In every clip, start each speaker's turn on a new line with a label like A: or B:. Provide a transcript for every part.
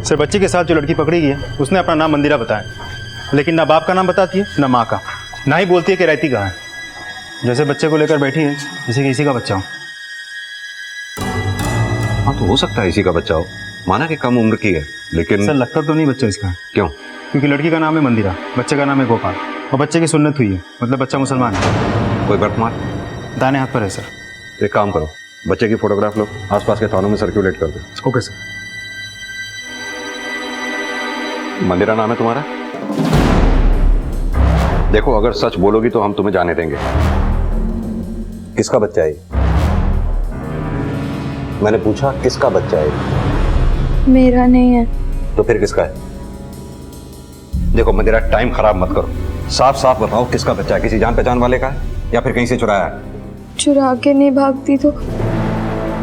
A: Sir बच्चे के साथ जो लड़की पकड़ी गई है उसने अपना नाम मंदिरा बताया, लेकिन ना बाप का नाम बताती है ना माँ का, ना ही बोलती है कि रहती कहाँ है। जैसे बच्चे को लेकर बैठी है जैसे कि इसी का बच्चा हो।
B: हाँ तो हो सकता है इसी का बच्चा हो, माना कि कम उम्र की है, लेकिन
A: सर लगता तो नहीं बच्चा इसका है।
B: क्यों?
A: क्योंकि लड़की का नाम है मंदिरा, बच्चे का नाम है गोपाल, और बच्चे की सुन्नत हुई है, मतलब बच्चा मुसलमान है।
B: कोई बर्तमान
A: दाहिने हाथ पर है सर।
B: एक काम करो, बच्चे की फोटोग्राफ लो, आसपास के थानों में सर्कुलेट कर दो।
A: Okay sir.
B: मंदिरा नाम है तुम्हारा? देखो अगर सच बोलोगी तो हम तुम्हें जाने देंगे। किसका बच्चा है? मैंने पूछा किसका बच्चा है?
C: मेरा नहीं है।
B: तो फिर किसका है? देखो मंदिरा टाइम खराब मत करो, साफ साफ बताओ किसका बच्चा है। किसी जान पहचान वाले का है या फिर कहीं से चुराया है?
C: चुरा के नहीं भागती तो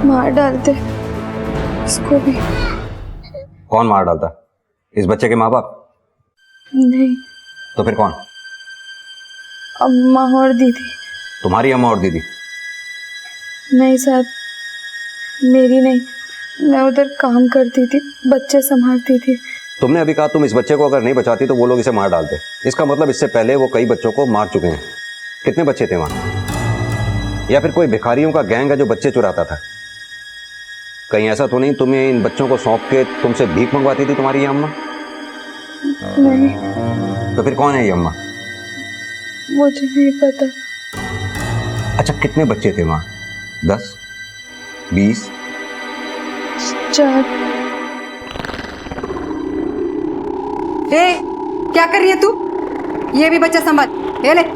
C: मार डालते इसको भी।
B: कौन मार डालता? इस बच्चे के माँ बाप?
C: नहीं,
B: तो फिर कौन?
C: अम्मा और दीदी।
B: तुम्हारी अम्मा और दीदी?
C: नहीं साहब, मेरी नहीं, मैं उधर काम करती थी, बच्चे संभालती थी।
B: तुमने अभी कहा तुम इस बच्चे को अगर नहीं बचाती तो वो लोग इसे मार डालते, इसका मतलब इससे पहले वो कई बच्चों को मार चुके हैं। कितने बच्चे थे वहां? या फिर कोई भिखारियों का गैंग है जो बच्चे चुराता था? कहीं ऐसा तो नहीं तुम्हें इन बच्चों को सौंप के तुमसे भीख मंगवाती थी तुम्हारी ये अम्मा?
C: नहीं।
B: तो फिर कौन है ये अम्मा?
C: मुझे नहीं पता।
B: अच्छा कितने बच्चे थे वहां? 10, 20?
C: 4।
D: ए, क्या कर रही है तू? ये भी बच्चा संभाल, ये ले।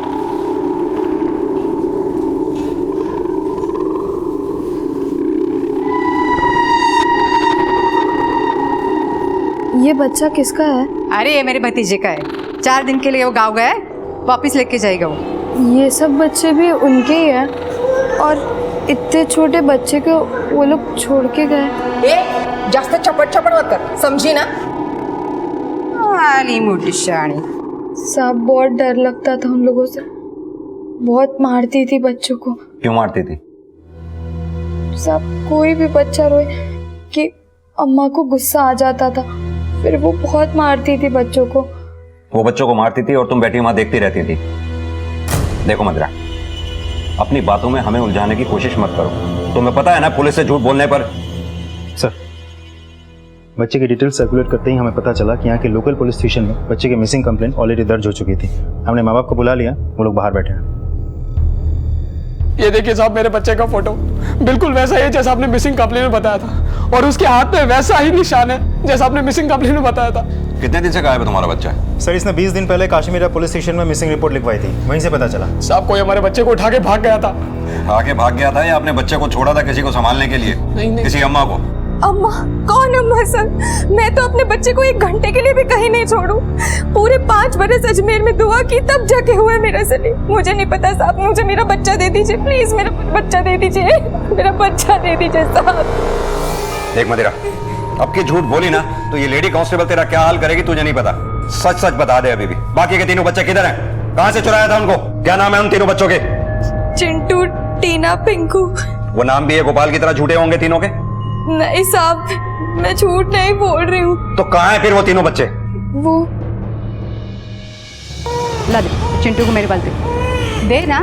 C: ये बच्चा किसका है?
D: अरे ये मेरे भतीजे का है, 4 दिन के लिए वो गाँव गया है, वापिस लेके जाएगा वो।
C: ये सब बच्चे भी उनके ही हैं, और इतने छोटे बच्चे को वो लोग छोड़ के गए।
E: ए, जास्त चपट चपट मत कर, समझी ना?
D: आली मोटी शानी।
C: साहब बहुत डर लगता था उन लोगों से, बहुत मारती थी बच्चों को।
B: क्यों मारती थी?
C: साहब कोई भी बच्चा रोए कि अम्मा को गुस्सा आ जाता था, फिर वो बहुत मारती थी बच्चों को।
B: वो बच्चों को मारती थी और तुम बैठी वहां देखती रहती थी। देखो मंदिरा, अपनी बातों में हमें उलझाने की कोशिश मत करो। तुम्हें पता है ना पुलिस से झूठ बोलने पर।
A: सर बच्चे की डिटेल सर्कुलेट करते ही हमें पता चला कि यहाँ के लोकल पुलिस स्टेशन में बच्चे की मिसिंग कंप्लेंट ऑलरेडी दर्ज हो चुकी थी। हमने माँ बाप को बुला लिया, वो लोग बाहर बैठे हैं।
F: ये देखिए साहब मेरे बच्चे का फोटो बिल्कुल वैसा ही है जैसा आपने मिसिंग कंप्लेन में बताया था, और उसके हाथ में वैसा ही निशान है जैसा आपने मिसिंग कंप्लेन में बताया था।
B: कितने दिन से गायब है तुम्हारा बच्चा?
A: सर इसने 20 दिन पहले काश्मीरा पुलिस स्टेशन में मिसिंग रिपोर्ट लिखवाई थी, वहीं से पता चला।
F: साहब कोई हमारे बच्चे को उठा के भाग गया था।
B: आगे भाग गया था या अपने बच्चे को छोड़ा था किसी को संभालने के लिए?
F: नहीं।
B: किसी अम्मा को?
E: अम्मा? कौन अम्मा सर? मैं तो अपने बच्चे को 1 घंटे के लिए भी कहीं नहीं छोड़ू। पूरे 5 बरस अजमेर में दुआ की तब जाके हुआ मेरा सलीम। मुझे नहीं पता साहब, मुझे मेरा बच्चा दे दीजिए प्लीज, मेरा बच्चा दे दीजिए, मेरा बच्चा दे दीजिए साहब।
B: देख मदिरा, अब की झूठ बोली ना तो ये लेडी कांस्टेबल तेरा क्या हाल करेगी तुझे नहीं पता। सच सच बता दे अभी भी, बाकी के तीनों बच्चे किधर हैं? कहां से चुराया था उनको? क्या नाम है उन तीनों बच्चों के?
C: चिंटू, टीना, पिंकू।
B: वो नाम भी है गोपाल की तरह झूठे होंगे तीनों के?
C: नहीं साहब, मैं झूठ नहीं बोल रही हूँ।
B: तो कहां है फिर वो तीनों बच्चे?
C: वो
D: ला दे चिंटू को मेरे पास दे ना।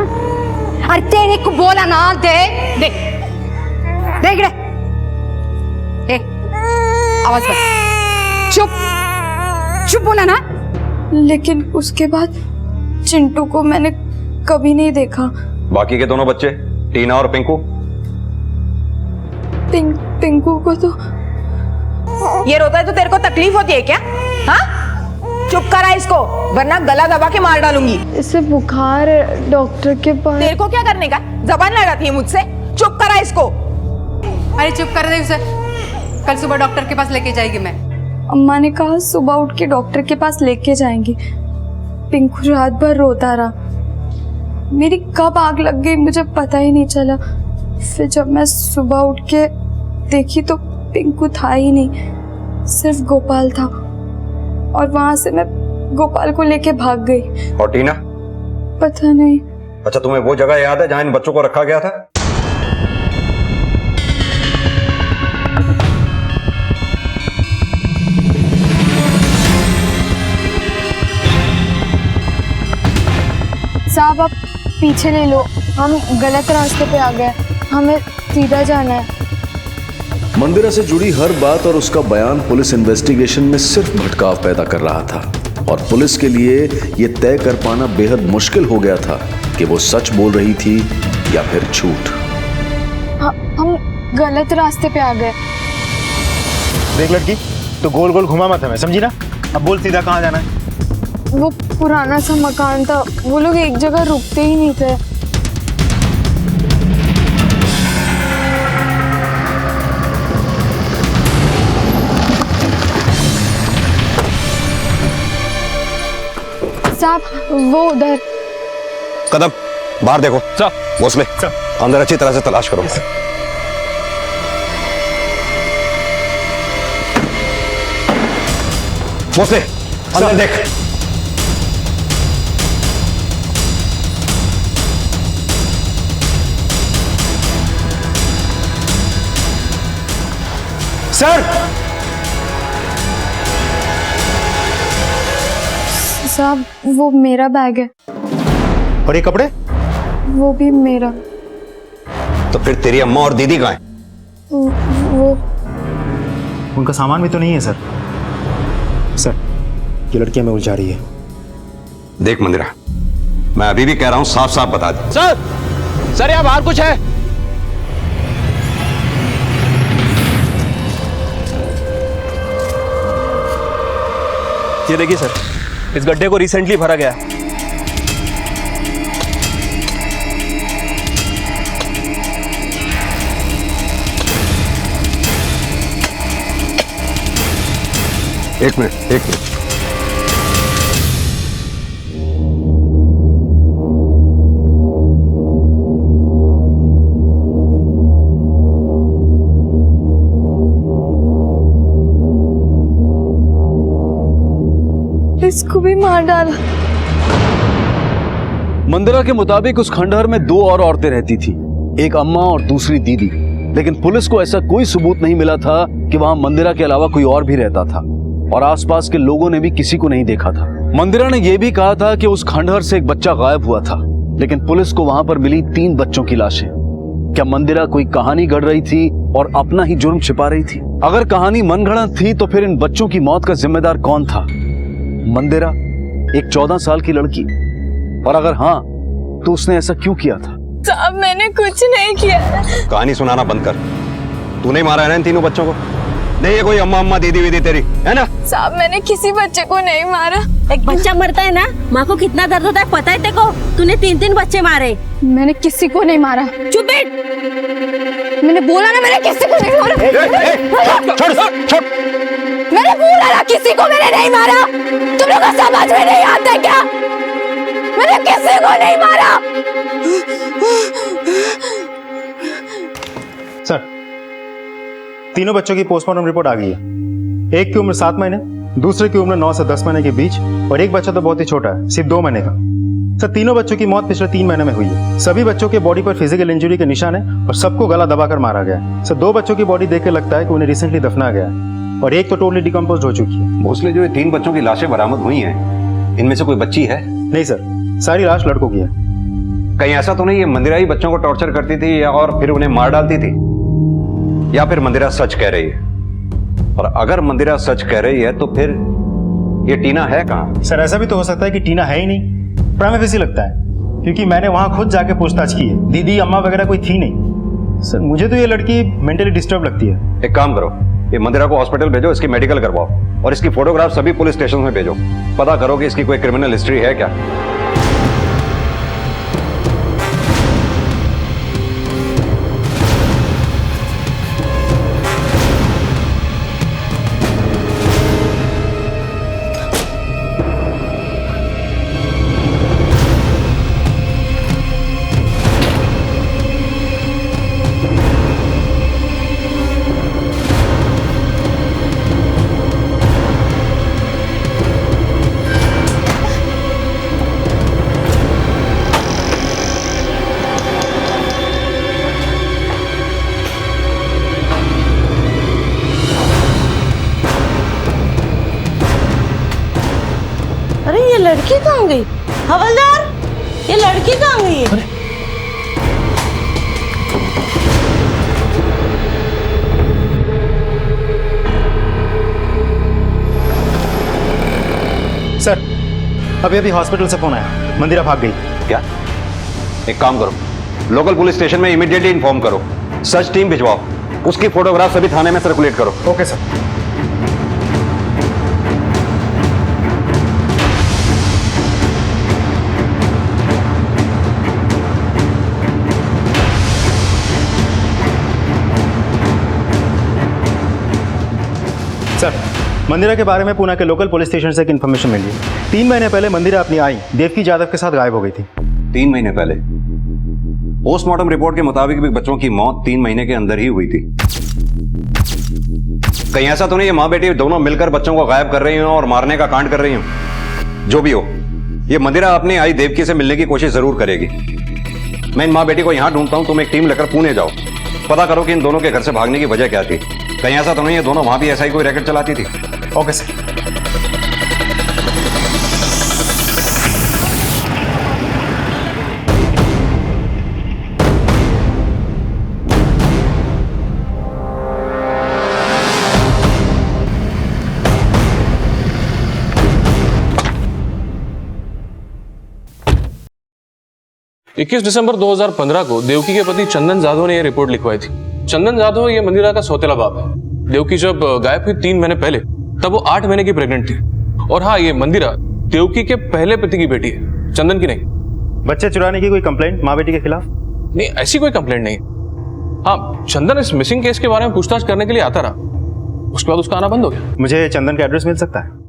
D: अरे तेरे को बोला ना दे दे देख रे। आवाज कर, चुप बोला ना।
C: लेकिन उसके बाद चिंटू को मैंने कभी नहीं देखा।
B: बाकी के दोनों बच्चे टीना और पिंकू?
C: पिंकू को तो
E: ये रोता है तो तेरे को तकलीफ होती है क्या? हाँ, चुप करा इसको वरना गला दबा के मार डालूंगी।
C: इसे बुखार है, डॉक्टर के पास।
E: तेरे को क्या करने का? जबान लड़ाती है मुझसे? चुप करा इसको।
D: अरे चुप कर दे उसे, कल सुबह डॉक्टर के पास लेके जाएगी मैं।
C: अम्मा ने कहा सुबह उठ के डॉक्टर के पास लेके जाएंगी। पिंकू रात भर रोता रहा, मेरी कब आग लग गई मुझे पता ही नहीं चला। फिर जब मैं सुबह उठ के देखी तो पिंकू था ही नहीं, सिर्फ गोपाल था, और वहां से मैं गोपाल को लेके भाग गई।
B: और टीना?
C: पता नहीं।
B: अच्छा तुम्हें वो जगह याद है जहां इन बच्चों को रखा गया था?
C: साहब आप पीछे ले लो, हम गलत रास्ते पे आ गए, हमें सीधा जाना है।
G: मंदिरा से जुड़ी हर बात और उसका बयान पुलिस इन्वेस्टिगेशन में सिर्फ भटकाव पैदा कर रहा था और पुलिस के लिए यह तय कर पाना बेहद मुश्किल हो गया था कि वो सच बोल रही थी या फिर झूठ।
C: हम गलत रास्ते पे आ गए।
A: देख लड़की, तो गोल गोल घुमा मत हमें, समझी ना? अब बोल सीधा कहाँ जाना है?
C: वो पुराना सा मकान था, वो लोग एक जगह रुकते ही नहीं थे। साहब वो उधर।
B: कदम बाहर देखो। भोसले अंदर अच्छी तरह से तलाश करो। भोसले अंदर देख।
A: सर,
C: साहब वो मेरा बैग है।
A: और ये कपड़े?
C: वो भी मेरा।
B: तो फिर तेरी अम्मा और दीदी कहाँ हैं?
C: वो
A: उनका सामान भी तो नहीं है सर। सर, ये लड़की हमें उलझा रही है।
B: देख मंदिरा, मैं अभी भी कह रहा हूं, साफ साफ बता दे।
F: सर यहाँ बाहर कुछ है।
H: ये देखिए सर, इस गड्ढे को रिसेंटली भरा गया है।
B: एक मिनट।
C: इसको भी मार डाला।
G: मंदिरा के मुताबिक उस खंडहर में 2 और औरतें रहती थी, एक अम्मा और दूसरी दीदी। लेकिन पुलिस को ऐसा कोई सबूत नहीं मिला था कि वहां मंदिरा के अलावा कोई और भी रहता था और आसपास के लोगों ने भी किसी को नहीं देखा था। मंदिरा ने यह भी कहा था कि उस खंडहर से एक बच्चा गायब हुआ था, लेकिन पुलिस को वहां पर मिली 3 बच्चों की लाशें। क्या मंदिरा कोई कहानी गढ़ रही थी और अपना ही जुर्म छिपा रही थी? अगर कहानी मनगढ़ंत थी तो फिर इन बच्चों की मौत का जिम्मेदार कौन था? मंदिरा, एक 14 साल की लड़की? और अगर हाँ, तो उसने ऐसा क्यों किया था?
E: साहब मैंने कुछ नहीं किया।
B: कहानी सुनाना बंद कर। तूने मारा है ना इन तीनों बच्चों को? नहीं है कोई अम्मा दीदी वीदी तेरी, है ना?
E: साहब मैंने किसी बच्चे को नहीं मारा।
I: एक बच्चा मरता है ना, माँ को कितना दर्द होता है पता है तेको? तूने 3 बच्चे मारे।
C: मैंने किसी को नहीं मारा।
I: चुप बैठ।
C: मैंने बोला ना, मैंने किसी को नहीं मारा।
B: छोड़।
C: मैंने बोला ना, किसी को मैंने नहीं मारा। तुम लोग को समझ में नहीं आता क्या? मैंने किसी को नहीं मारा।
A: सर, तीनों बच्चों की पोस्टमार्टम रिपोर्ट आ गई है। एक की उम्र 7 महीने, दूसरे की उम्र 9 से 10 महीने के बीच और एक बच्चा तो बहुत ही छोटा है, सिर्फ 2 महीने का। सर, तीनों बच्चों की मौत पिछले 3 महीने में हुई है। सभी बच्चों के बॉडी पर फिजिकल इंजरी के निशान है और सबको गला दबाकर मारा गया है। सर, 2 बच्चों की बॉडी देख के लगता है कि उन्हें रिसेंटली दफना गया है और एक तो टोटली डिकम्पोज हो चुकी है।
B: भोसले, जो ये 3 बच्चों की लाशें बरामद हुई हैं, इनमें से कोई बच्ची है?
A: नहीं सर, सारी लाश लड़कों की है।
B: कहीं ऐसा तो नहीं ये मंदिरा ही बच्चों को टॉर्चर करती थी या और फिर उन्हें मार डालती थी? या फिर मंदिरा सच कह रही है? और अगर मंदिरा सच कह रही है तो फिर ये टीना है कहाँ?
A: सर, ऐसा भी तो हो सकता है कि टीना है ही नहीं। प्राइमा फेसी लगता है, क्योंकि मैंने वहां खुद जाके पूछताछ की है। दीदी अम्मा वगैरह कोई थी नहीं। सर, मुझे तो ये लड़की मेंटली डिस्टर्ब लगती है।
B: एक काम करो, ये मंदिरा को हॉस्पिटल भेजो, इसकी मेडिकल करवाओ और इसकी फोटोग्राफ सभी पुलिस स्टेशन में भेजो। पता करो कि इसकी कोई क्रिमिनल हिस्ट्री है क्या।
I: अरे ये लड़की कहाँ गई? हवलदार, ये लड़की कहाँ गई है?
A: सर, अभी अभी हॉस्पिटल से फोन आया, मंदिरा भाग गई।
B: क्या? एक काम करो, लोकल पुलिस स्टेशन में इमीडिएटली इन्फॉर्म करो, सर्च टीम भिजवाओ, उसकी फोटोग्राफ सभी थाने में सर्कुलेट करो।
A: Okay sir. सर, मंदिरा के बारे में पुणे के लोकल पुलिस स्टेशन से एक इन्फॉर्मेशन मिली है। 3 महीने पहले मंदिरा अपनी आई देवकी यादव के साथ गायब हो गई थी।
B: 3 महीने पहले? पोस्टमार्टम रिपोर्ट के मुताबिक भी बच्चों की मौत 3 महीने के अंदर ही हुई थी। कहीं ऐसा तो नहीं ये माँ बेटी दोनों मिलकर बच्चों को गायब कर रही हो और मारने का कांड कर रही हो? जो भी हो, ये मंदिरा अपनी आई देवकी से मिलने की कोशिश जरूर करेगी। मैं इन माँ बेटी को यहां ढूंढता हूं, तुम एक टीम लेकर पुणे जाओ, पता करो कि इन दोनों के घर से भागने की वजह क्या थी। कहीं ऐसा तो नहीं ये दोनों वहां भी ऐसा ही कोई रैकेट चलाती थी?
A: Okay sir.
H: इक्कीस दिसंबर 2015 को देवकी के पति चंदन जाधव ने यह रिपोर्ट लिखवाई थी। चंदन जाधव ये मंदिरा का सौतेला बाप है। देवकी जब गायब हुई 3 महीने पहले, तब वो 8 महीने की प्रेग्नेंट थी। और हाँ, ये मंदिरा देवकी के पहले पति की बेटी है, चंदन की नहीं।
A: बच्चे चुराने की कोई कंप्लेंट माँ बेटी के खिलाफ?
H: नहीं, ऐसी कोई कंप्लेंट नहीं। हाँ, चंदन इस मिसिंग केस के बारे में पूछताछ करने के लिए आता रहा, उसके बाद उसका आना बंद हो गया।
A: मुझे चंदन का एड्रेस मिल सकता है?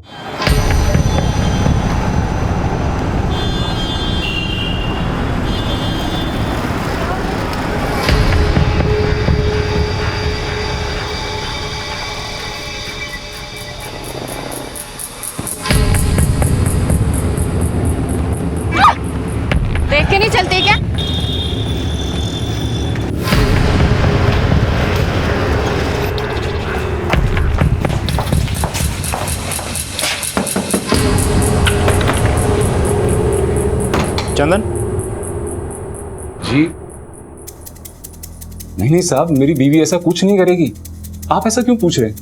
D: देख के नहीं चलती क्या?
A: चंदन
J: जी नहीं साहब, मेरी बीवी ऐसा कुछ नहीं करेगी। आप ऐसा क्यों पूछ रहे हैं?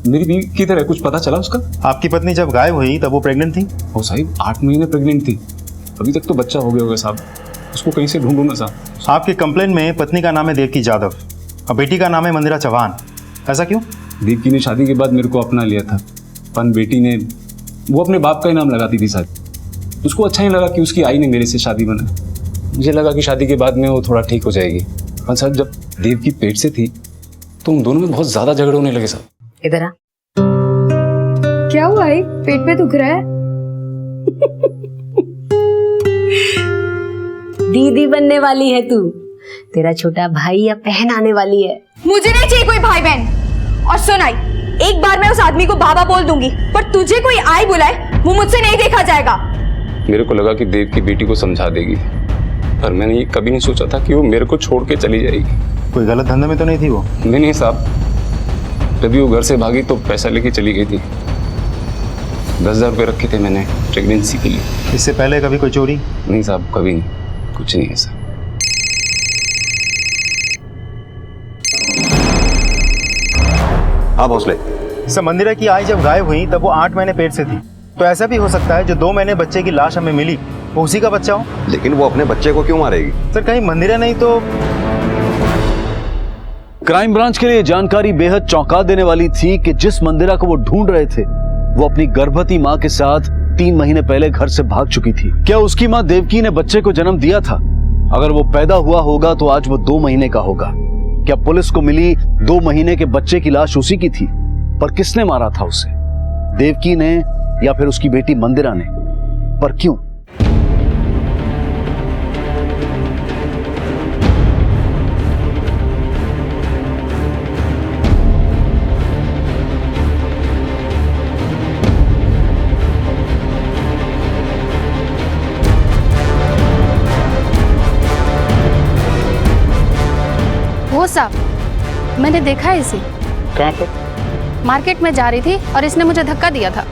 J: मेरी बीवी किधर है, कुछ पता चला उसका?
A: आपकी पत्नी जब गायब हुई तब वो प्रेग्नेंट थी?
J: ओ साहिब, 8 महीने प्रेग्नेंट थी। अभी तक तो बच्चा हो गया होगा साहब, उसको कहीं से ढूंढूं ना साहब।
A: आपके कंप्लेन में पत्नी का नाम है देवकी यादव और बेटी का नाम है मंदिरा चौहान, ऐसा क्यों?
J: देवकी ने शादी के बाद मेरे को अपना लिया था, पर बेटी ने वो अपने बाप का ही नाम लगाती थी साहब। उसको अच्छा नहीं लगा कि उसकी आई ने मेरे से शादी बना। मुझे लगा कि शादी के बाद में वो थोड़ा ठीक हो जाएगी, पर साहब जब देवकी पेट से थी तो उन दोनों में बहुत ज्यादा झगड़े होने लगे साहब।
I: इधर आ।
C: क्या हुआ है? पेट में दुख रहा है?
I: दीदी बनने वाली है तू, तेरा छोटा भाई या बहन आने वाली है।
E: मुझे नहीं चाहिए कोई भाई बहन। और सुन आई, एक बार मैं उस आदमी को बाबा बोल दूंगी, पर तुझे कोई आई बुलाए वो मुझसे नहीं देखा जाएगा।
J: मेरे को लगा कि देव की बेटी को समझा देगी, पर मैंने ये कभी नहीं सोचा था कि वो मेरे को छोड़ के चली जाएगी।
A: कोई गलत धंधे में तो नहीं थी वो?
J: नहीं साहब, तभी वो घर से भागी तो पैसा लेके चली गई थी। 10,000 रुपये रखे थे मैंने प्रेगनेंसी के लिए।
A: इससे पहले कभी कोई चोरी?
J: नहीं साहब, कभी नहीं, कुछ नहीं ऐसा।
B: हाँ भोसले।
A: सर, मंदिरा की आई जब गायब हुई तब वो 8 महीने पेट से थी, तो ऐसा भी हो सकता है जो 2 महीने बच्चे की लाश हमें मिली वो उसी का बच्चा हो।
B: लेकिन वो अपने बच्चे को क्यों मारेगी?
A: सर, कहीं मंदिरा नहीं तो?
G: क्राइम ब्रांच के लिए जानकारी बेहद चौंका देने वाली थी कि जिस मंदिरा को वो ढूंढ रहे थे वो अपनी गर्भवती मां के साथ 3 महीने पहले घर से भाग चुकी थी। क्या उसकी मां देवकी ने बच्चे को जन्म दिया था? अगर वो पैदा हुआ होगा तो आज वो 2 महीने का होगा। क्या पुलिस को मिली 2 महीने के बच्चे की लाश उसी की थी? पर किसने मारा था उसे? देवकी ने या फिर उसकी बेटी मंदिरा ने? पर क्यों?
D: वो साहब, मैंने देखा है इसे।
A: कहाँ पर?
D: मार्केट में जा रही थी और इसने मुझे धक्का दिया था।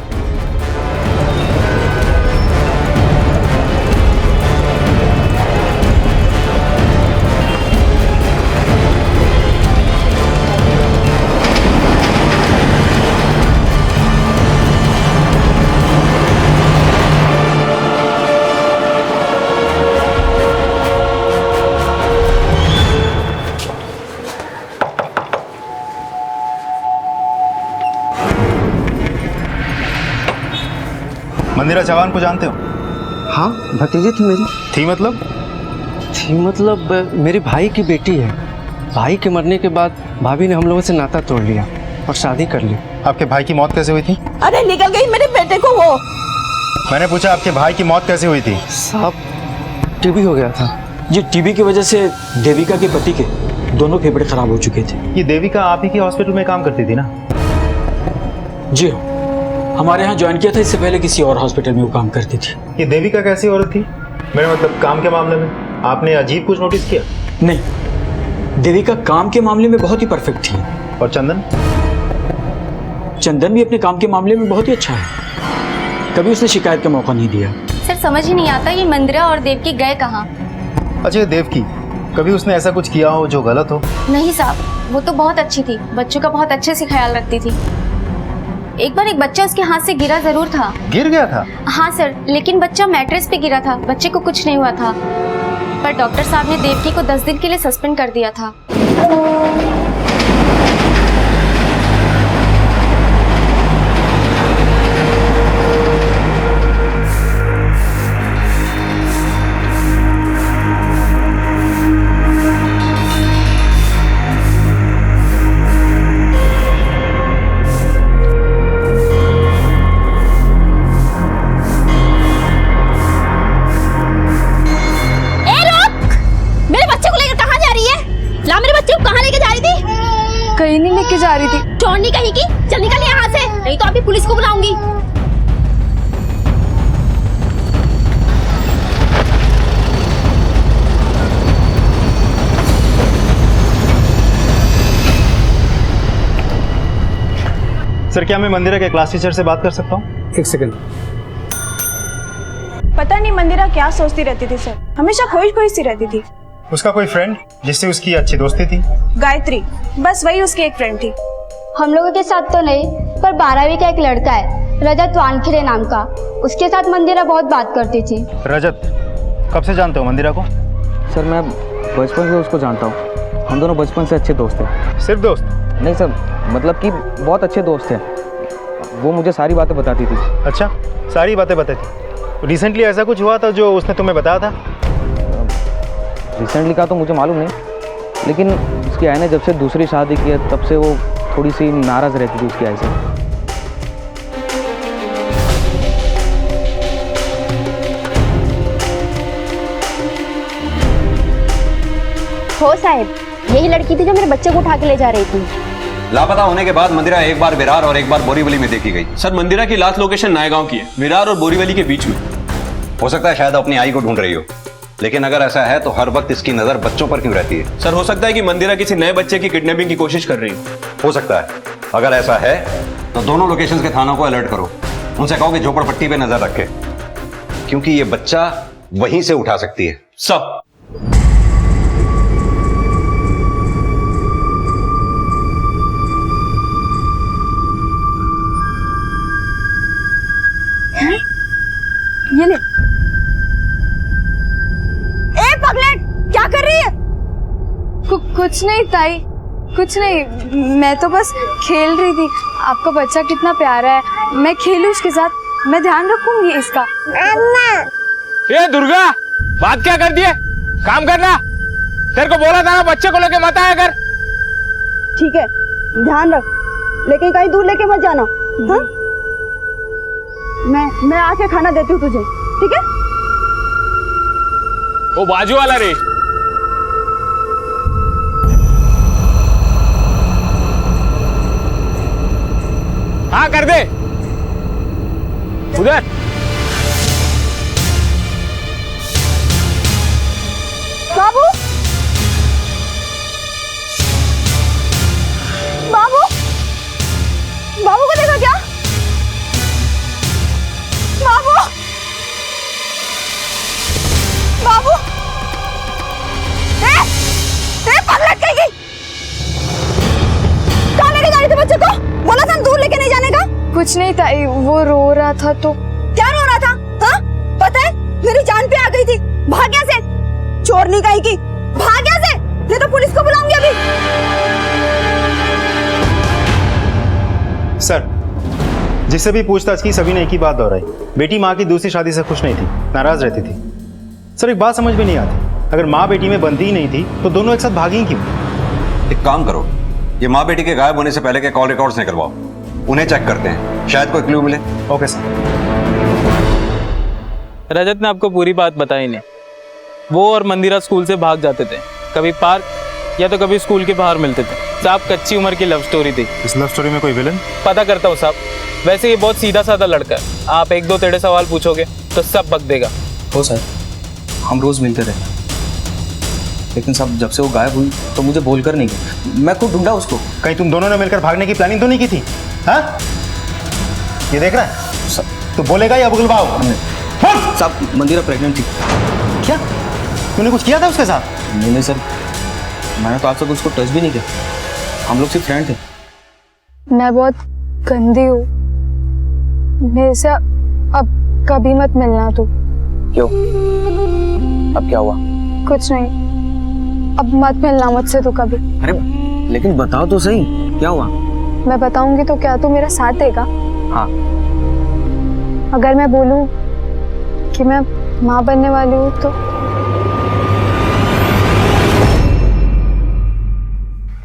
A: मंदिरा चौहान को जानते हो?
K: हाँ, भतीजी थी मेरी।
A: थी मतलब?
K: थी मतलब मेरे भाई की बेटी है। भाई के मरने के बाद भाभी ने हम लोगों से नाता तोड़ लिया और शादी कर ली।
A: आपके भाई की मौत कैसे हुई थी?
I: अरे निकल गई मेरे बेटे को वो।
A: मैंने पूछा आपके भाई की मौत कैसे हुई थी?
K: साहब, टीबी हो गया था।
L: ये टीबी की वजह से देविका के पति के दोनों फेफड़े खराब हो चुके थे।
A: ये देविका आप ही के हॉस्पिटल में काम करती थी ना?
L: जी हाँ, हमारे यहाँ ज्वाइन किया था, इससे पहले किसी और हॉस्पिटल में वो काम करती थी।
A: ये देविका कैसी औरत थी? मेरा मतलब काम के मामले में आपने अजीब कुछ नोटिस किया?
L: नहीं, देविका काम के मामले में बहुत ही परफेक्ट थी।
A: और चंदन?
L: चंदन भी अपने काम के मामले में बहुत ही अच्छा है, कभी उसने शिकायत का मौका नहीं दिया।
C: सर समझ ही नहीं आता ये मंदिरा और देवकी गए कहाँ?
A: अच्छा, ये देवकी कभी उसने ऐसा कुछ किया हो जो गलत हो?
C: नहीं साहब, वो तो बहुत अच्छी थी, बच्चों का बहुत अच्छे से ख्याल रखती थी। एक बार एक बच्चा उसके हाथ से गिरा जरूर था।
A: गिर गया था?
C: हाँ सर, लेकिन बच्चा मैट्रेस पे गिरा था, बच्चे को कुछ नहीं हुआ था। पर डॉक्टर साहब ने देवकी को 10 दिन के लिए सस्पेंड कर दिया था। कहीं नहीं लेके जा रही थी।
I: छोड़नी कहीं की, चल निकल यहाँ से, नहीं तो अभी पुलिस को बुलाऊंगी।
A: सर, क्या मैं मंदिरा के क्लास टीचर से बात कर सकता हूँ?
J: एक सेकंड।
E: पता नहीं मंदिरा क्या सोचती रहती थी सर, हमेशा खोई खोई सी रहती थी।
A: उसका कोई फ्रेंड जिससे उसकी अच्छी दोस्ती थी?
E: गायत्री, बस वही उसकी एक फ्रेंड थी।
C: हम लोगों के साथ तो नहीं, पर 12वीं का एक लड़का है रजत वानखेड़े नाम का, उसके साथ मंदिरा बहुत बात करती थी।
A: रजत, कब से जानते हो मंदिरा को?
K: सर, मैं बचपन से उसको जानता हूँ। हम दोनों बचपन से अच्छे दोस्त हैं।
A: सिर्फ दोस्त?
K: नहीं सर, मतलब कि बहुत अच्छे दोस्त हैं। वो मुझे सारी बातें बताती थी।
A: अच्छा, सारी बातें बताती। रिसेंटली ऐसा कुछ हुआ था जो उसने तुम्हें बताया था?
K: रिसेंटली का तो मुझे मालूम नहीं, लेकिन उसकी आई ने जब से दूसरी शादी की है तब से वो थोड़ी सी नाराज़ रहती थी उसकी आई से।
I: हो साहब, यही लड़की थी जो मेरे बच्चे को उठा के ले जा रही थी।
B: लापता होने के बाद मंदिरा एक बार विरार और एक बार बोरीवली में देखी गई।
H: सर, मंदिरा की लास्ट लोकेशन नायगांव की है, विरार और बोरीवली के बीच में।
B: हो सकता है शायद अपनी आई को ढूंढ रही हो, लेकिन अगर ऐसा है तो हर वक्त इसकी नजर बच्चों पर क्यों रहती है?
H: सर, हो सकता है कि मंदिरा किसी नए बच्चे की किडनैपिंग की कोशिश कर रही
B: हो सकता है। अगर ऐसा है तो दोनों लोकेशंस के थानों को अलर्ट करो, उनसे कहो कि झोपड़पट्टी पे नजर रखे, क्योंकि ये बच्चा वहीं से उठा सकती है।
H: सब
E: ये ले। ए पगलेट, क्या कर रही है?
C: कुछ नहीं ताई, कुछ नहीं, मैं तो बस खेल रही थी। आपका बच्चा कितना प्यारा है, मैं खेलूं उसके साथ, मैं ध्यान रखूंगी इसका।
F: ये दुर्गा, बात क्या कर दिए? काम करना। तेरे को बोला था ना बच्चे को लेके मत आया कर।
E: ठीक है, ध्यान रख, लेकिन कहीं दूर लेके मत जाना। हाँ? मैं आके खाना देती हूँ तुझे, ठीक है?
F: वो बाजू वाला रे। हाँ कर दे उधर।
E: बाबू, बाबू, बाबू को देखा क्या? बाबू, बाबू, पगलेट कहीं कहाँ लेके जा रही थी बच्चे को? बोला था दूर लेके नहीं जाने का।
C: कुछ नहीं ताई, वो रो रहा था तो।
E: क्या रो रहा था? हाँ? पता है मेरी जान पे आ गई थी। भाग यहाँ से, चोरनी कहीं की, भाग यहाँ से, नहीं तो पुलिस को बुलाऊंगी अभी।
A: सर, जिससे भी पूछताछ की सभी ने एक ही बात दोहराई, बेटी माँ की दूसरी शादी से खुश नहीं थी, नाराज रहती थी। सर एक बात समझ में नहीं आती, अगर माँ बेटी में बनती ही नहीं थी तो दोनों एक साथ भागी क्यों?
B: एक काम करो, ये माँ बेटी के गायब होने से पहले के कॉल रिकॉर्ड्स निकलवाओ, उन्हें चेक करते हैं, शायद कोई क्लू मिले।
A: Okay sir.
M: रजत ने आपको पूरी बात बताई नहीं। वो और मंदिरा स्कूल से भाग जाते थे, कभी पार्क या तो कभी स्कूल के बाहर मिलते थे। साहब कच्ची उम्र की लव स्टोरी थी।
A: इस लव स्टोरी में कोई विलन?
M: पता करता हूँ साहब, वैसे ये बहुत सीधा साधा लड़का है, आप एक दो टेढ़े सवाल पूछोगे तो सब बक देगा।
K: हो सर, हम रोज मिलते रहे, लेकिन सब जब से वो गायब हुई तो मुझे बोलकर नहीं गई। मैं खुद ढूंढा उसको।
A: कहीं तुम दोनों ने मिलकर भागने की प्लानिंग तो नहीं की थी? हाँ, ये देख रहा है तो बोलेगा या बुगलवाओ?
K: साहब मंदिरा प्रेग्नेंट थी।
A: क्या तूने कुछ किया था उसके साथ?
K: नहीं सर, मैंने तो आज तक उसको टच भी नहीं किया, हम लोग सिर्फ फ्रेंड थे।
C: मैं बहुत गंदी हूँ, मेरे से अब कभी मत मिलना तू।
K: क्यों? अब क्या हुआ?
C: कुछ नहीं, अब मत मिलना मुझसे तू कभी।
K: अरे लेकिन बताओ तो सही, क्या हुआ?
C: मैं बताऊंगी तो क्या तू मेरा साथ देगा?
K: हाँ।
C: अगर मैं बोलूं कि मैं माँ बनने वाली हूँ तो?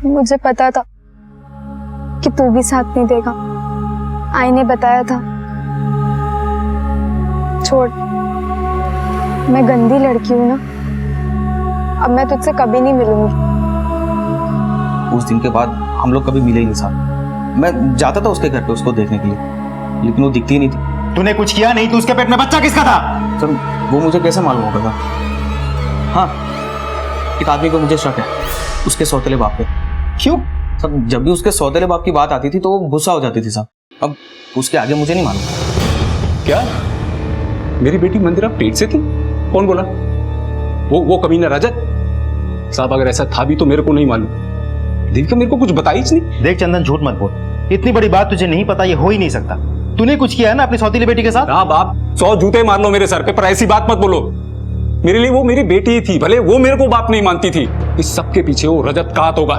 C: मुझे पता था कि तू भी साथ नहीं देगा, आई ने बताया था। छोड़, मैं गंदी लड़की हूँ ना, अब मैं तुझसे कभी नहीं मिलूंगी।
K: उस दिन के बाद हम लोग कभी मिले ही नहीं साथ। मैं जाता था उसके घर पे उसको देखने के लिए, लेकिन वो दिखती ही नहीं थी।
A: तूने कुछ किया नहीं तो उसके पेट में बच्चा किसका था?
K: सर वो मुझे कैसे मालूम होगा था? हाँ, एक आदमी को मुझे शक है, उसके सौतेले बाप पे।
A: क्यों?
K: सर जब भी उसके सौतेले बाप की बात आती थी तो वो गुस्सा हो जाती थी साहब। अब उसके आगे मुझे नहीं मालूम।
J: क्या मेरी बेटी मंदिरा पेट से थी? कौन बोला? वो कमीना रजत? साहब अगर ऐसा था भी तो मेरे को नहीं मालूम, देविका मेरे को कुछ बताई ही नहीं।
A: देख चंदन, झूठ मत बोल, इतनी बड़ी बात तुझे नहीं पता, ये हो ही नहीं सकता। तूने कुछ किया है ना अपनी सौतीली बेटी के साथ?
J: हाँ बाप, 100 जूते मार लो मेरे सर पे, पर ऐसी बात मत बोलो। मेरे लिए वो मेरी बेटी ही थी, भले वो मेरे को बाप नहीं मानती थी। इस सब के पीछे वो रजत कहाँ होगा?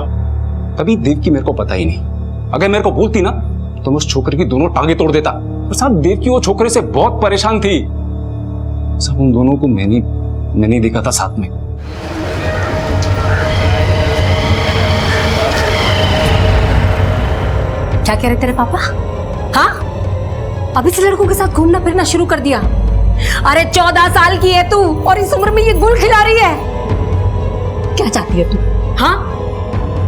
J: कभी देवकी मेरे को पता ही नहीं। अगर मेरे को बोलती ना तो मैं उस छोकरे की दोनों टांगे तोड़ देता। और साहब देवकी वो छोकरे से बहुत परेशान थी। सब उन दोनों को मैंने देखा था साथ में।
I: क्या कह रहे तेरे पापा? हाँ, अभी से लड़कों के साथ घूमना फिरना शुरू कर दिया? अरे 14 साल की है तू और इस उम्र में ये गुल खिला रही है। क्या चाहती है तू? हाँ,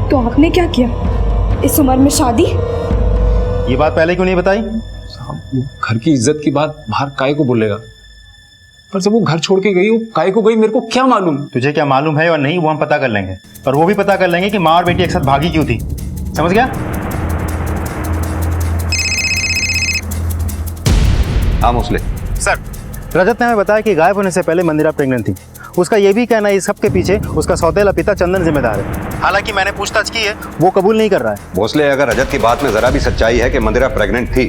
C: तो आपने क्या किया इस उम्र में शादी?
A: ये बात पहले क्यों नहीं बताई?
J: साहब घर की इज्जत की बात बाहर काय को बोलेगा, पर जब वो घर छोड़ के गई, वो काय को गई, मेरे को क्या मालूम?
A: तुझे क्या मालूम है और नहीं वो हम पता कर लेंगे, और वो भी पता कर लेंगे कि माँ और बेटी एक साथ भागी क्यों थी। समझ गया?
B: हाँ मोस्टली
A: सर, रजत ने हमें बताया कि गायब होने से पहले मंदिरा प्रेग्नेंट थी। उसका यह भी कहना है इस सब के पीछे उसका सौतेला पिता चंदन जिम्मेदार है। हालांकि मैंने पूछताछ की है, वो कबूल नहीं कर रहा है।
B: भोसले, अगर रजत की बात में जरा भी सच्चाई है कि मंदिरा प्रेग्नेंट थी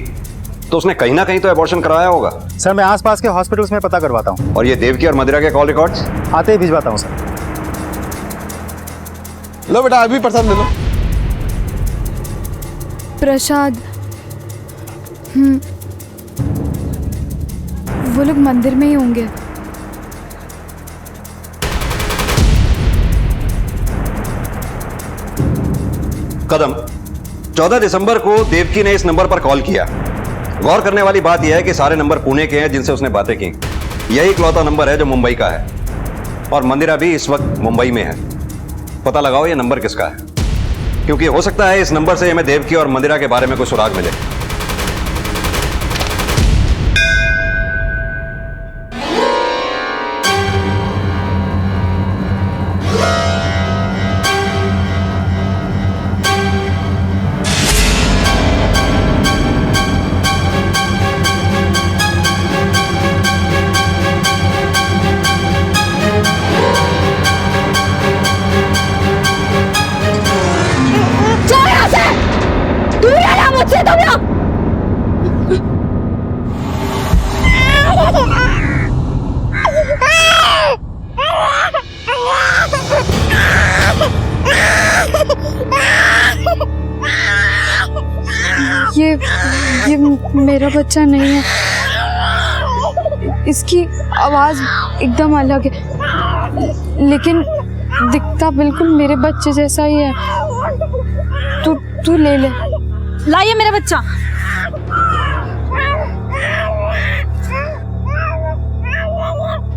B: तो उसने कहीं ना कहीं तो एबॉर्शन करवाया होगा।
A: सर मैं आसपास के हॉस्पिटल्स में पता करवाता हूँ।
B: और ये देवकी और मंदिरा के कॉल रिकॉर्ड्स
A: आते ही भिजवाता हूँ सर।
F: लो बेटा, अभी प्रसाद ले लो।
C: प्रसाद? वो लोग मंदिर में ही होंगे।
B: कदम 14 दिसंबर को देवकी ने इस नंबर पर कॉल किया। गौर करने वाली बात यह है कि सारे नंबर पुणे के हैं जिनसे उसने बातें की। यही इकलौता नंबर है जो मुंबई का है, और मंदिरा भी इस वक्त मुंबई में है। पता लगाओ ये नंबर किसका है, क्योंकि हो सकता है इस नंबर से हमें देवकी और मंदिरा के बारे में कोई सुराग मिले।
C: ये ये मेरा बच्चा नहीं है। इसकी आवाज़ एकदम अलग है, लेकिन दिखता बिल्कुल मेरे बच्चे जैसा ही है। तू ले ले।
I: लाइए मेरा बच्चा।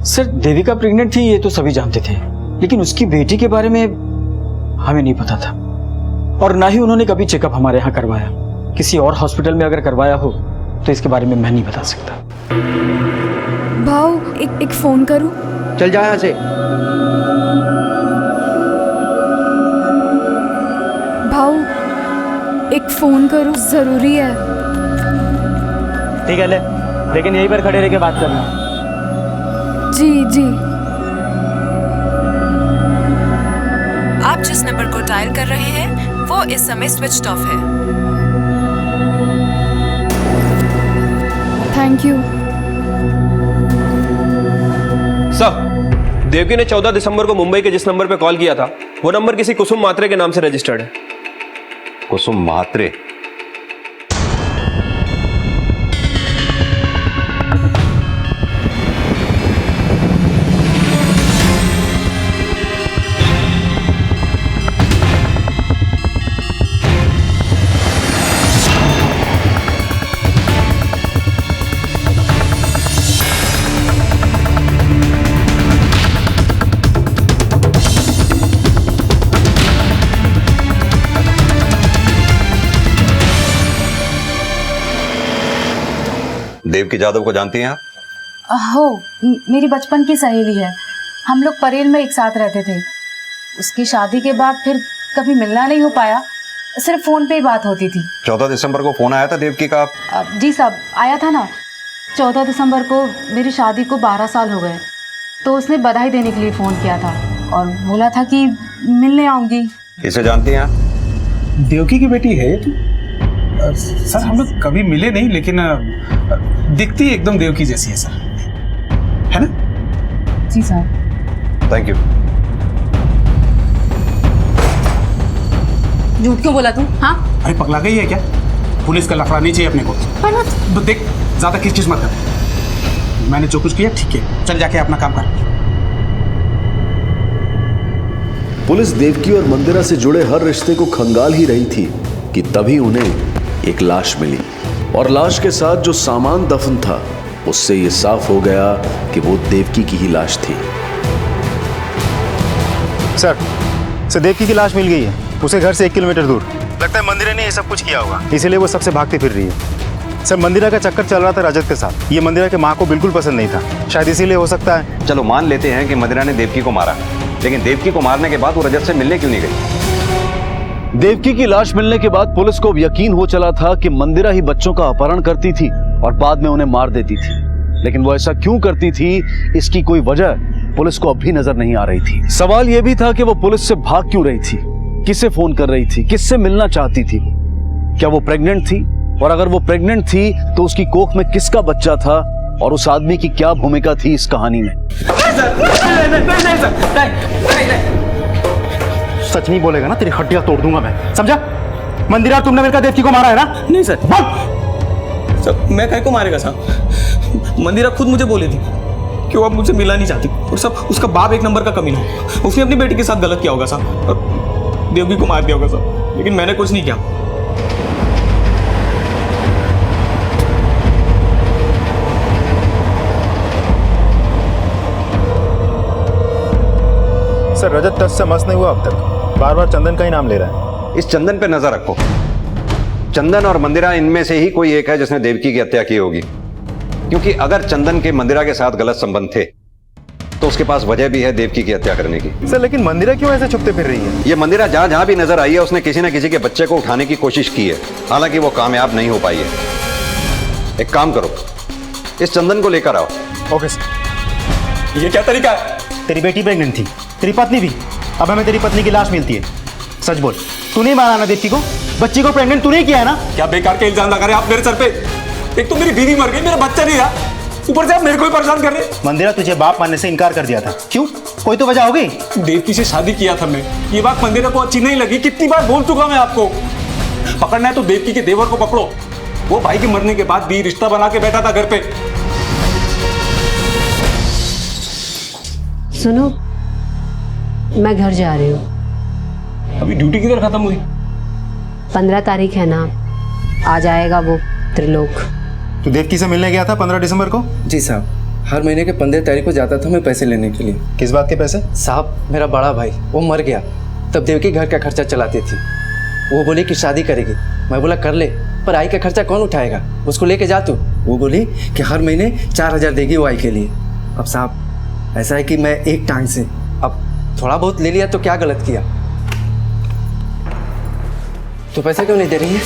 L: सर देविका प्रेग्नेंट थी ये तो सभी जानते थे, लेकिन उसकी बेटी के बारे में हमें नहीं पता था, और ना ही उन्होंने कभी चेकअप हमारे यहाँ करवाया। किसी और हॉस्पिटल में अगर करवाया हो तो इसके बारे में मैं नहीं बता सकता।
C: भाऊ एक फोन करूं?
K: चल जा यहाँ से।
C: भाऊ एक फोन करूं, जरूरी है।
M: ठीक है ले, लेकिन यहीं पर खड़े रह के बात करना।
C: जी।
E: आप जिस नंबर को डायल कर रहे हैं वो इस समय स्विच ऑफ है।
C: Thank you.
N: सर, देवकी ने 14 दिसंबर को मुंबई के जिस नंबर पे कॉल किया था वो नंबर किसी कुसुम मात्रे के नाम से रजिस्टर्ड है।
B: कुसुम मात्रे? देवकी जादव को जानती हैं आप?
I: हो, मेरी बचपन की सहेली है। हम लोग परेल में एक साथ रहते थे। उसकी शादी के बाद फिर कभी मिलना नहीं हो पाया, सिर्फ फोन पे ही बात होती थी।
B: 14 दिसंबर को फोन आया था देवकी का?
I: जी साहब, आया था ना। 14 दिसंबर को मेरी शादी को 12 साल हो गए, तो उसने बधाई देने के लिए फ़ोन किया था और बोला था कि मिलने आऊँगी।
B: इसे जानती हैं आप?
J: देवकी की बेटी है तू? सर हम लोग कभी मिले नहीं, लेकिन दिखती एकदम देवकी जैसी है सर, है ना?
I: जी साहब।
B: Thank you.
I: झूठ क्यों बोला तू? हाँ,
J: अरे पगला गई है क्या? पुलिस का लफड़ा नहीं चाहिए अपने को। तो देख, ज्यादा किस चीज मत कर। मैंने जो कुछ किया ठीक है, चल जाके अपना काम कर।
G: पुलिस देवकी और मंदिरा से जुड़े हर रिश्ते को खंगाल ही रही थी कि तभी उन्हें एक लाश मिली, और लाश के साथ जो सामान दफन था उससे ये साफ हो गया कि वो देवकी की ही लाश थी।
A: सर देवकी की लाश मिल गई है, उसे घर से 1 किलोमीटर दूर। लगता है मंदिरा ने ये सब कुछ किया होगा, इसीलिए वो सबसे भागती फिर रही है। सर मंदिरा का चक्कर चल रहा था रजत के साथ, ये मंदिरा के माँ को बिल्कुल पसंद नहीं था, शायद इसीलिए हो सकता है।
B: चलो मान लेते हैं कि मंदिरा ने देवकी को मारा, लेकिन देवकी को मारने के बाद वो रजत से मिलने क्यों नहीं गई?
G: देवकी की लाश मिलने के बाद पुलिस को यकीन हो चला था कि मंदिरा ही बच्चों का अपहरण करती थी और बाद में उन्हें मार देती थी, लेकिन वो ऐसा क्यों करती थी इसकी कोई वजह पुलिस को अब भी नजर नहीं आ रही थी। सवाल यह भी था कि वो पुलिस से भाग क्यों रही थी, किसे फोन कर रही थी, किससे मिलना चाहती थी, क्या वो प्रेग्नेंट थी, और अगर वो प्रेग्नेंट थी तो उसकी कोख में किसका बच्चा था, और उस आदमी की क्या भूमिका थी इस कहानी में।
A: सच नहीं बोलेगा ना तेरी हड्डियां तोड़ दूंगा मैं, समझा? मंदिरा तुमने मेरे का देवकी को मारा है ना?
F: नहीं सर। सर मैं कहीं को मारेगा साहब? मंदिरा खुद मुझे बोली थी कि वो अब मुझसे मिला नहीं चाहती, और सब उसका बाप एक नंबर का कमीना है। उसने अपनी बेटी के साथ गलत किया होगा साहब, और देवकी को मार दिया होगा साहब, लेकिन मैंने कुछ नहीं किया।
A: सर रजत टच से मस्त नहीं हुआ अब तक, बार बार चंदन का ही नाम ले रहा है।
B: इस चंदन पे नजर रखो। चंदन और मंदिरा इनमें से ही कोई एक है जिसने देवकी की हत्या की होगी, क्योंकि अगर चंदन के मंदिरा के साथ गलत संबंध थे तो उसके पास वजह भी है देवकी की हत्या करने की।
A: सर लेकिन मंदिरा क्यों ऐसे छुपते फिर रही है?
B: ये मंदिरा जहां जहां भी नजर आई है उसने किसी न किसी के बच्चे को उठाने की कोशिश की है, हालांकि वो कामयाब नहीं हो पाई है। एक काम करो, इस चंदन को लेकर आओ।
A: Okay sir.
F: ये क्या तरीका है?
A: तेरी बेटी प्रेग्नेंट थी, तेरी पत्नी भी, अब हमें तेरी पत्नी की लाश मिलती है। सच बोल, तू नहीं मारा ना देवकी को? बच्ची को प्रेग्नेंट तूने किया है ना?
F: क्या बेकार के इल्जाम लगा रहे आप मेरे सर पे? एक तो मेरी बीवी मर गई, मेरा बच्चा नहीं रहा, ऊपर से आप मेरे को ही परेशान कर रहे।
A: मंदिरा तुझे बाप मानने से इनकार कर दिया था, क्यों? कोई तो वजह हो गई।
F: देवकी से शादी किया था मैं, ये बात मंदिरा को अच्छी नहीं लगी, कितनी बार बोल चुका मैं आपको। पकड़ना है तो देवकी के देवर को पकड़ो,
J: वो भाई के मरने के बाद भी रिश्ता बना के बैठा था घर पे।
I: सुनो, मैं घर जा रही हूँ।
J: अभी ड्यूटी किधर खत्म हुई?
I: 15 तारीख है ना, आ जाएगा वो त्रिलोक।
A: तू देवकी से मिलने गया था 15 दिसंबर को?
K: जी साहब, हर महीने के 15 तारीख को जाता था मैं पैसे लेने के लिए।
A: किस बात के पैसे?
K: साहब, मेरा बड़ा भाई वो मर गया, तब देवकी घर का खर्चा चलाती थी। वो बोली कि शादी करेगी। मैं बोला कर ले, पर आई का खर्चा कौन उठाएगा, उसको लेके जा तू। वो बोली कि हर महीने 4000 देगी वो आई के लिए। अब साहब ऐसा है कि मैं एक टांग से, अब थोड़ा बहुत ले लिया तो क्या गलत किया। तो पैसा क्यों नहीं दे रही है?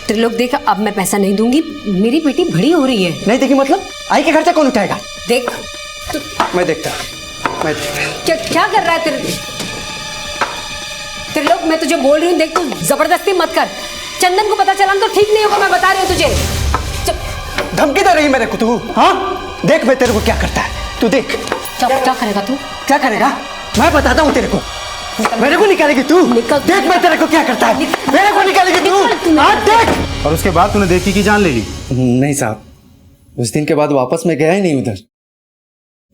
I: त्रिलोक देख, अब मैं पैसा नहीं दूंगी, मेरी बेटी बड़ी हो रही है।
K: नहीं देगी मतलब? आई का खर्चा कौन उठाएगा?
I: देख
K: मैं देखता।
I: क्या कर रहा है त्रिलोक, मैं तुझे बोल रही हूँ, देख तू जबरदस्ती मत कर। चंदन को पता चला तो ठीक नहीं होगा, मैं बता रही हूँ तुझे।
K: धमकी दे रही है मेरे को तू? हाँ, देख मैं तेरे को क्या करता है, तू देख।
I: क्या करेगा तू?
K: क्या करेगा? मैं बताता हूँ तेरे को। मेरे को निकालेगी तू? देख मैं तेरे को क्या करता है। मेरे को निकालेगी तू? हाँ देख।
A: और उसके बाद तूने देवकी की जान ले ली?
K: नहीं साहब, उस दिन के बाद वापस मैं गया ही नहीं उधर।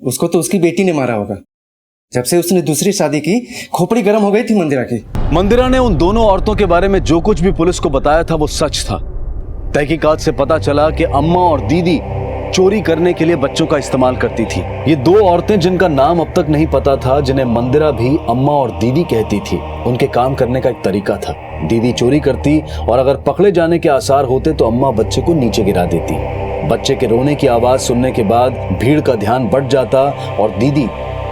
K: उसको तो उसकी बेटी ने मारा होगा। जब से उसने दूसरी शादी की, खोपड़ी गर्म हो गई थी मंदिरा की।
G: मंदिरा ने उन दोनों औरतों के बारे में जो कुछ भी पुलिस को बताया था वो सच था। तहकीकात से पता चला कि अम्मा और दीदी चोरी करने के लिए बच्चों का इस्तेमाल करती थी। ये दो औरतें जिनका नाम अब तक नहीं पता था, जिन्हें मंदिरा भी अम्मा और दीदी कहती थी, उनके काम करने का एक तरीका था। दीदी चोरी करती और अगर पकड़े जाने के आसार होते तो अम्मा बच्चे को नीचे गिरा देती। बच्चे के रोने की आवाज सुनने के बाद भीड़ का ध्यान बढ़ जाता और दीदी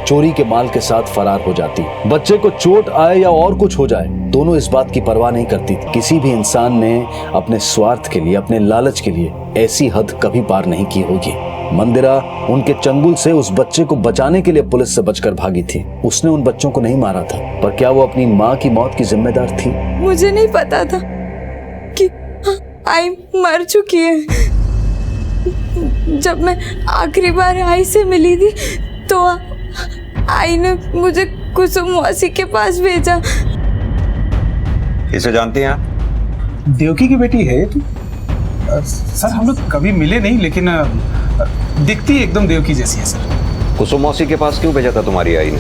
G: चोरी के माल के साथ फरार हो जाती। बच्चे को चोट आए या और कुछ हो जाए, दोनों इस बात की परवाह नहीं करती थी। किसी भी इंसान ने अपने स्वार्थ के लिए, अपने लालच के लिए ऐसी हद कभी पार नहीं की होगी। मंदिरा उनके चंगुल से उस बच्चे को बचाने के लिए पुलिस से बचकर भागी थी। उसने उन बच्चों को नहीं मारा था, पर क्या वो अपनी माँ की मौत की जिम्मेदार थी?
E: मुझे नहीं पता था कि आई मर चुकी है। जब मैं आखिरी बार आई से मिली थी तो आई ने मुझे कुसुम मौसी के पास भेजा।
B: इसे जानते हैं आप?
J: देवकी की बेटी है तू? सर हम लोग कभी मिले नहीं, लेकिन दिखती एकदम देवकी जैसी है सर।
B: कुसुम मौसी के पास क्यों भेजा था तुम्हारी आई ने?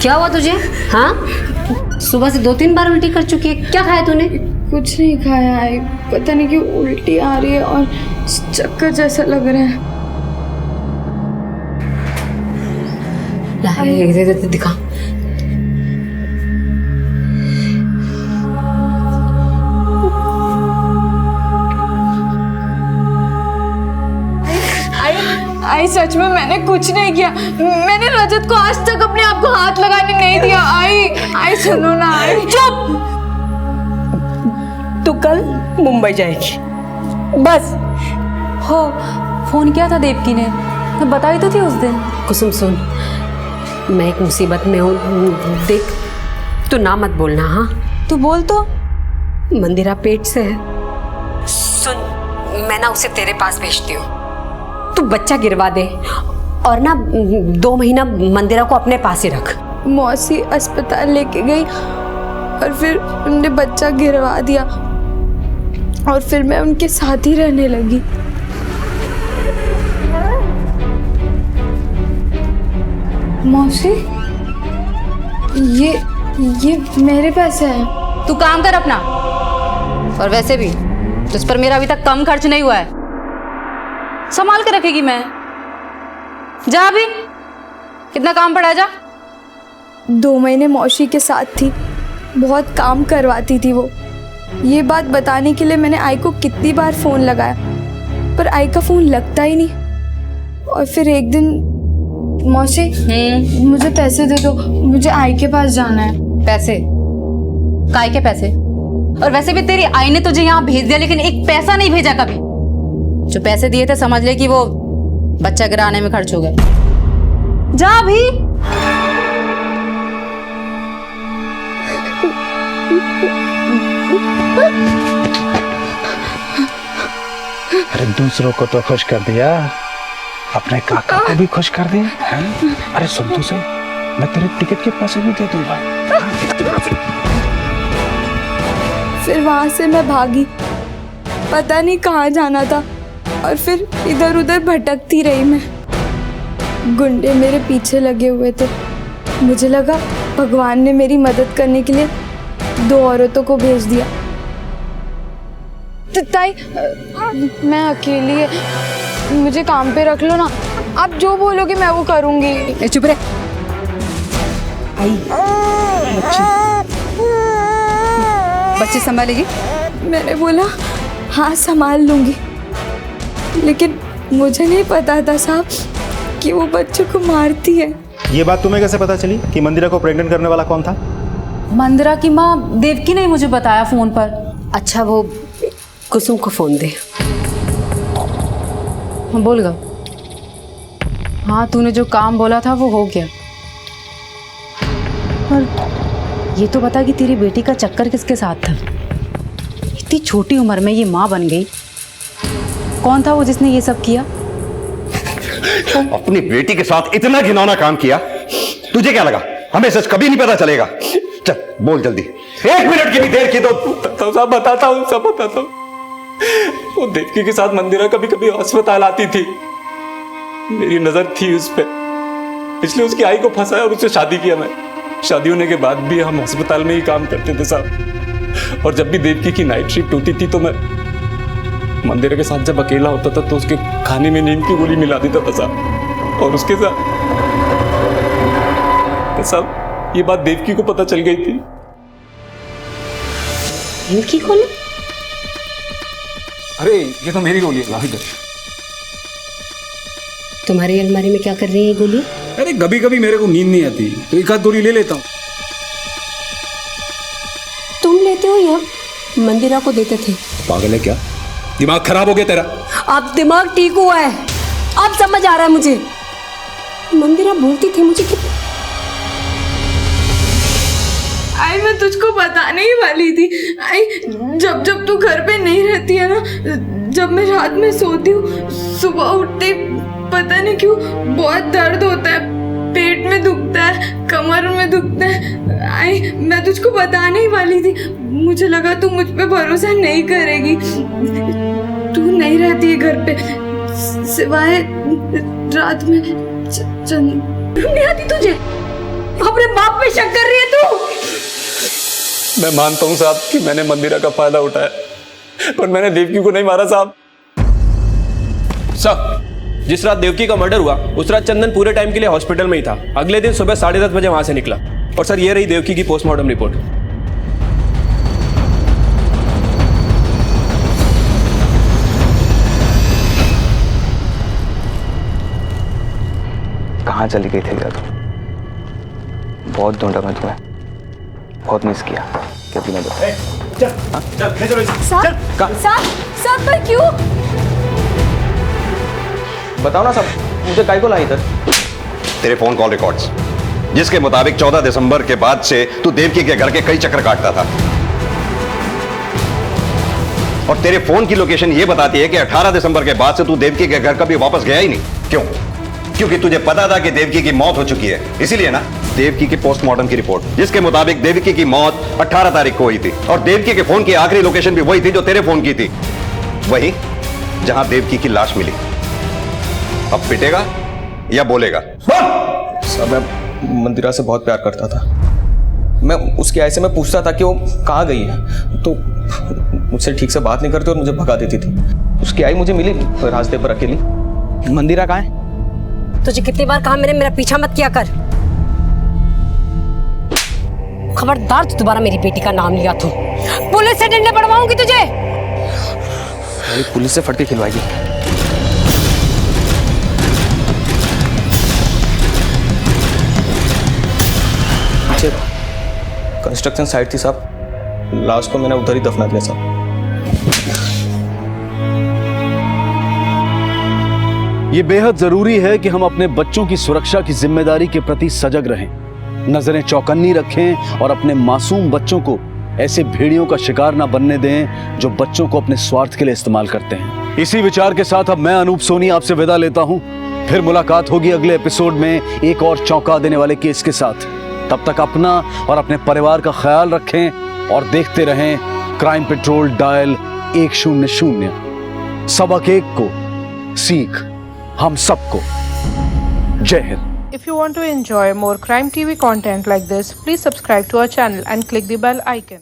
I: क्या हुआ तुझे? हाँ, सुबह से 2-3 बार उल्टी कर चुकी है। क्या खाया तूने?
C: कुछ नहीं खाया है, पता नहीं क्यों उल्टी आ रही है और चक्कर जैसा लग रहा है।
I: दिखा।
E: आई सच में मैंने कुछ नहीं किया। मैंने रजत को आज तक अपने आप को हाथ लगाने नहीं दिया। आई सुनो ना। आई
I: चुप। तू कल मुंबई जाएगी बस।
C: हो फोन किया था देवकी ने, मैं बताई तो थी उस दिन।
I: कुसुम सुन, मैं एक मुसीबत में हूँ, देख तू ना मत बोलना। हाँ
C: तू बोल तो।
I: मंदिरा पेट से है। सुन, मैं ना उसे तेरे पास भेजती हूँ, तू बच्चा गिरवा दे और ना 2 महीना मंदिरा को अपने पास ही रख।
C: मौसी अस्पताल लेके गई और फिर उनने बच्चा गिरवा दिया और फिर मैं उनके साथ ही रहने लगी। मौसी, ये मेरे पैसे हैं।
D: तू काम कर अपना, और वैसे भी तुझ पर मेरा अभी तक कम खर्च नहीं हुआ है, संभाल के रखेगी मैं। जा अभी, कितना काम पड़ा है, जा।
C: 2 महीने मौसी के साथ थी, बहुत काम करवाती थी वो। ये बात बताने के लिए मैंने आई को कितनी बार फ़ोन लगाया, पर आई का फ़ोन लगता ही नहीं। और फिर एक दिन, मौसी मुझे पैसे दे दो, मुझे आई के पास जाना है।
D: पैसे? काय के पैसे? और वैसे भी तेरी आई ने तुझे यहाँ भेज दिया, लेकिन एक पैसा नहीं भेजा कभी। जो पैसे दिए थे समझ ले कि वो बच्चा गिराने में खर्च हो गए। जा अभी।
J: अरे दूसरों को तो खुश कर दिया, अपने काका को भी खुश कर दिया। अरे सुन तो सही, मैं तेरे टिकट के पैसे भी दे दूंगा।
C: फिर वहां से मैं भागी, पता नहीं कहाँ जाना था, और फिर इधर उधर भटकती रही मैं। गुंडे मेरे पीछे लगे हुए थे। मुझे लगा भगवान ने मेरी मदद करने के लिए 2 औरतों को भेज दिया। ताई, मैं अकेली है, मुझे काम पे रख लो ना। आप जो बोलोगे मैं वो करूंगी।
I: चुप रहे। आई बच्चे संभालेगी?
C: मैंने बोला हाँ संभाल लूंगी, लेकिन मुझे नहीं पता था साहब कि वो बच्चों को मारती है।
A: ये बात तुम्हें कैसे पता चली कि मंदिरा को प्रेग्नेंट करने वाला कौन था?
D: मंदिरा की माँ देवकी ने मुझे बताया फोन पर।
I: अच्छा, वो कुसुम को फोन दे।
D: बोल गा। हाँ, तूने जो काम बोला था वो हो गया। और ये तो बता कि तेरी बेटी का चक्कर किसके साथ था? इतनी छोटी उम्र में ये माँ बन गई। कौन था वो जिसने ये सब किया?
B: अपनी बेटी के साथ इतना घिनौना काम किया, तुझे क्या लगा हमें सच कभी नहीं पता चलेगा? चल बोल जल्दी, 1 मिनट की भी देर की तो
J: सब बताता हूँ, सब बताता हूँ। वो देवकी के साथ मंदिरा कभी कभी अस्पताल आती थी, मेरी नजर थी उस पर, इसलिए उसकी आई को फंसाया और उससे शादी किया। मैं शादी होने के बाद भी हम अस्पताल में ही काम करते थे साहब। और जब भी देवकी की नाइट शिफ्ट होती थी तो मैं मंदिरा के साथ जब अकेला होता था तो उसके खाने में नींद की गोली मिला देता था साहब। और उसके साथ तो साहब ये बात देवकी को पता चल गई थी।
I: नींद की गोली?
J: अरे ये तो मेरी गोली है।
I: तुम्हारी अलमारी में क्या कर रही है गोली?
J: अरे कभी कभी मेरे को नींद नहीं आती तो एक आध गोली ले लेता हूँ।
I: तुम लेते हो या मंदिरा को देते थे?
J: पागल है क्या? दिमाग खराब हो गया तेरा?
I: अब दिमाग ठीक हुआ है, अब समझ आ रहा है मुझे। मंदिरा बोलती थी मुझे कि
C: आई मैं तुझको बताने ही वाली थी। आई जब जब तू घर पे नहीं रहती है ना, जब मैं रात में सोती हूँ, सुबह उठते पता नहीं क्यों बहुत दर्द होता है, पेट में दुखता है, कमर में दुखता है। आई मैं तुझको बताने ही वाली थी, मुझे लगा तू मुझ पे भरोसा नहीं करेगी। तू नहीं रहती है घर पे, सिवाय रात में
I: नहीं आती तुझे? अपने बाप पे शक कर रही है तू?
J: मैं मानता हूँ साहब कि मैंने मंदिरा का फायदा उठाया, पर मैंने देवकी को नहीं मारा साहब।
N: सर, जिस रात देवकी का मर्डर हुआ उस रात चंदन पूरे टाइम के लिए हॉस्पिटल में ही था। अगले दिन सुबह 10:30 बजे वहां से निकला। और सर ये रही देवकी की पोस्टमार्टम रिपोर्ट।
K: कहाँ चली गई थी यार? बहुत ढूंढा मैं तुम्हें, बहुत मिस किया। क्या तूने बताया?
C: सब पर क्यों?
N: बताओ ना सब, मुझे काय को ला इधर?
B: तेरे फोन कॉल रिकॉर्ड्स, जिसके मुताबिक 14 दिसंबर के बाद से तू देवकी के घर के कई चक्कर काटता था। और तेरे फोन की लोकेशन यह बताती है कि 18 दिसंबर के बाद से तू देवकी के घर कभी वापस गया ही नहीं। क्यों? क्योंकि तुझे पता था कि देवकी की मौत हो चुकी है, इसीलिए ना। देवकी की पोस्टमार्टम की रिपोर्ट, जिसके मुताबिक देवकी की मौत 18 तारीख को हुई थी, और देवकी के फोन की आखिरी लोकेशन भी वही थी जो तेरे फोन की थी, वही जहां देवकी की लाश मिली। अब पिटेगा या बोलेगा?
N: सर मैं मंदिरा से बहुत प्यार करता था। मैं उसके ऐसे में पूछता था कि वो कहाँ गई है, तो मुझसे ठीक से बात नहीं करती और मुझे भगा देती थी। उसकी आई मुझे मिली रास्ते पर अकेली।
L: मंदिरा कहाँ है?
I: तुझे कितनी बार कहा मेरा पीछा मत किया कर। खबरदार तू दोबारा मेरी बेटी का नाम लिया तो पुलिस से डंडे पड़वाऊंगी तुझे।
N: पुलिस से फटके खिलवाएगी। कंस्ट्रक्शन साइट थी साहब, लाश को मैंने उधर ही दफना दिया साहब।
G: ये बेहद जरूरी है कि हम अपने बच्चों की सुरक्षा की जिम्मेदारी के प्रति सजग रहें, नजरें चौकन्नी रखें और अपने मासूम बच्चों को ऐसे भेड़ियों का शिकार ना बनने दें जो बच्चों को अपने स्वार्थ के लिए इस्तेमाल करते हैं। इसी विचार के साथ अब मैं अनूप सोनी आपसे विदा लेता हूं। फिर मुलाकात होगी अगले एपिसोड में एक और चौंका देने वाले केस के साथ। तब तक अपना और अपने परिवार का ख्याल रखें और देखते रहें क्राइम पेट्रोल डायल 100। सबक एक को सीख हम सबको। जय Hind.
O: If you want to enjoy more Crime TV content like this, please subscribe to our channel and click the bell icon.